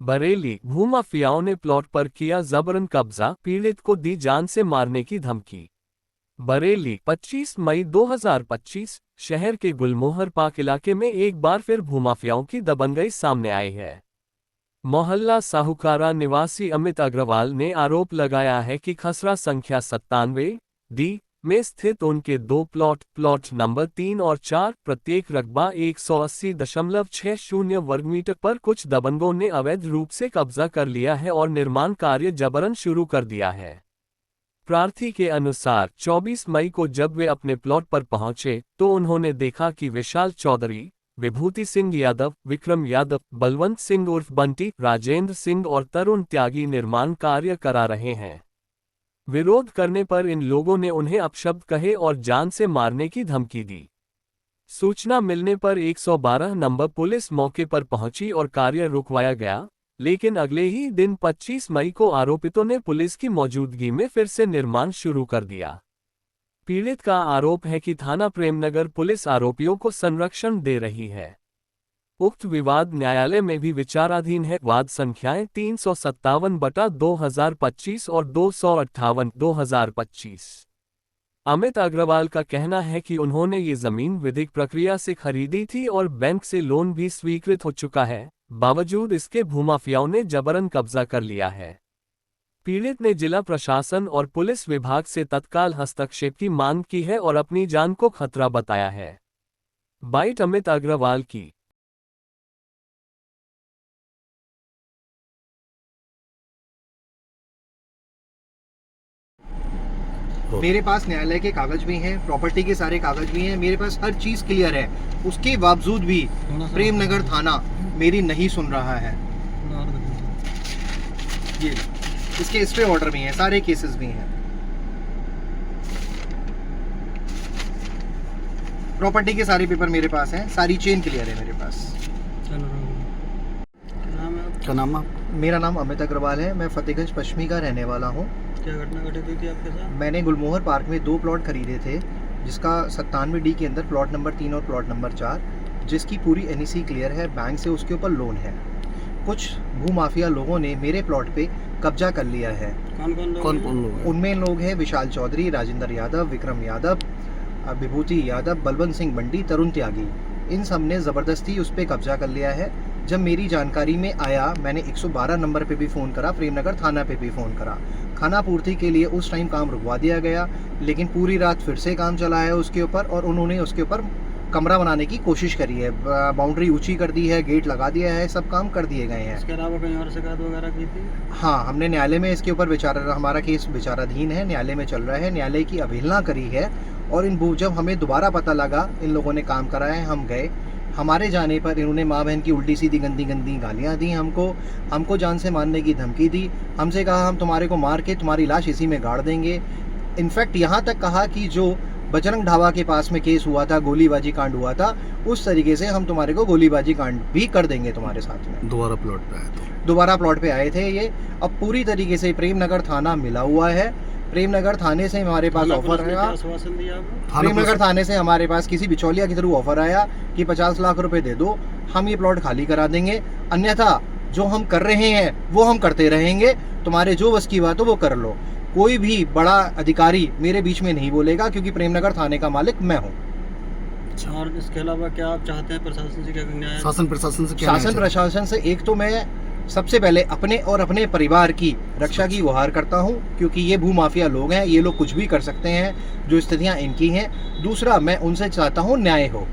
बरेली, भूमाफियाओं ने प्लॉट पर किया जबरन कब्जा, पीड़ित को दी जान से मारने की धमकी। बरेली, 25 मई 2025, शहर के गुलमोहर पार्क इलाके में एक बार फिर भूमाफियाओं की दबंगई सामने आई है। मोहल्ला साहूकारा निवासी अमित अग्रवाल ने आरोप लगाया है कि खसरा संख्या 97D में स्थित उनके दो प्लॉट नंबर 3 और 4, प्रत्येक रकबा 180.60 वर्गमीटर पर कुछ दबंगों ने अवैध रूप से कब्जा कर लिया है और निर्माण कार्य जबरन शुरू कर दिया है। प्रार्थी के अनुसार 24 मई को जब वे अपने प्लॉट पर पहुंचे तो उन्होंने देखा कि विशाल चौधरी, विभूति सिंह यादव, विक्रम यादव, बलवंत सिंह उर्फ बंटी, राजेंद्र सिंह और तरुण त्यागी निर्माण कार्य करा रहे हैं। विरोध करने पर इन लोगों ने उन्हें अपशब्द कहे और जान से मारने की धमकी दी। सूचना मिलने पर 112 नंबर पुलिस मौके पर पहुंची और कार्य रुकवाया गया, लेकिन अगले ही दिन 25 मई को आरोपितों ने पुलिस की मौजूदगी में फिर से निर्माण शुरू कर दिया। पीड़ित का आरोप है कि थाना प्रेमनगर पुलिस आरोपियों को संरक्षण दे रही है। उक्त विवाद न्यायालय में भी विचाराधीन है। वाद संख्याएं 357/2025 और 258/2025। अमित अग्रवाल का कहना है कि उन्होंने ये जमीन विधिक प्रक्रिया से खरीदी थी और बैंक से लोन भी स्वीकृत हो चुका है, बावजूद इसके भूमाफियाओं ने जबरन कब्जा कर लिया है। पीड़ित ने जिला प्रशासन और पुलिस विभाग से तत्काल हस्तक्षेप की मांग की है और अपनी जान को खतरा बताया है। बाइट अमित अग्रवाल की। मेरे पास न्यायालय के कागज भी हैं, प्रॉपर्टी के सारे कागज भी हैं, मेरे पास हर चीज क्लियर है। उसके बावजूद भी प्रेमनगर थाना मेरी नहीं सुन रहा है। ये इसके स्टे ऑर्डर भी हैं, सारे केसेस भी हैं। प्रॉपर्टी के सारे पेपर मेरे पास हैं, सारी चेन क्लियर है मेरे पास। क्या नाम है? मेरा नाम अमित अग्रवाल है, मैं फतेहगंज पश्चिमी का रहने वाला हूँ। क्या घटना घटित हुई थी आपके साथ? मैंने गुलमोहर पार्क में 2 प्लॉट खरीदे थे, जिसका 97D के अंदर प्लॉट नंबर 3 और प्लॉट नंबर 4, जिसकी पूरी NEC क्लियर है, बैंक से उसके ऊपर लोन है। कुछ भूमाफिया लोगों ने मेरे प्लॉट पे कब्जा कर लिया है। कौन लोग? उनमें लोग हैं विशाल चौधरी, राजेंद्र यादव, विक्रम यादव, विभूति यादव, बलवंत सिंह बंटी, तरुण त्यागी। इन सब ने ज़बरदस्ती उस पर कब्जा कर लिया है। जब मेरी जानकारी में आया, मैंने 112 नंबर पे भी फ़ोन करा, प्रेमनगर थाना पे भी फ़ोन करा। खाना पूर्ति के लिए उस टाइम काम रुकवा दिया गया, लेकिन पूरी रात फिर से काम चला है उसके ऊपर और उन्होंने उसके ऊपर कमरा बनाने की कोशिश करी है। बाउंड्री ऊंची कर दी है, गेट लगा दिया है, सब काम कर दिए गए हैं। इसके अलावा कहीं और शिकायत वगैरह की थी? हाँ, हमने न्यायालय में इसके ऊपर हमारा केस विचाराधीन है, न्यायालय में चल रहा है। न्यायालय की अवहेलना करी है और जब हमें दोबारा पता लगा इन लोगों ने काम करा है, हम गए। हमारे जाने पर इन्होंने माँ बहन की उल्टी सीधी गंदी गालियाँ दी, हमको जान से मारने की धमकी दी। हमसे कहा हम तुम्हारे को मार के तुम्हारी लाश इसी में गाड़ देंगे। इनफैक्ट यहाँ तक कहा कि जो बजरंग ढाबा के पास में केस हुआ था, गोलीबाजी कांड हुआ था, उस तरीके से हम तुम्हारे को गोलीबाजी कांड भी कर देंगे तुम्हारे साथ में। दोबारा प्लॉट पे आए थे? दोबारा प्लॉट पे आए थे ये। अब पूरी तरीके से प्रेमनगर थाना मिला हुआ है। प्रेमनगर थाने से हमारे पास ऑफर आया, प्रेमनगर थाने से हमारे पास किसी बिचौलिया के थ्रू ऑफर आया कि 50 लाख रुपए दे दो, हम ये प्लॉट खाली करा देंगे, अन्यथा जो हम कर रहे हैं वो हम करते रहेंगे, तुम्हारे जो बस की बात हो वो कर लो। कोई भी बड़ा अधिकारी मेरे बीच में नहीं बोलेगा, क्योंकि प्रेमनगर थाने का मालिक मैं हूँ। और इसके अलावा क्या आप चाहते हैं प्रशासन से? क्या शासन प्रशासन से एक तो मैं सबसे पहले अपने और अपने परिवार की रक्षा की गुहार करता हूं, क्योंकि ये भूमाफिया लोग हैं, ये लोग कुछ भी कर सकते हैं, जो स्थितियां इनकी हैं। दूसरा, मैं उनसे चाहता हूं न्याय हो।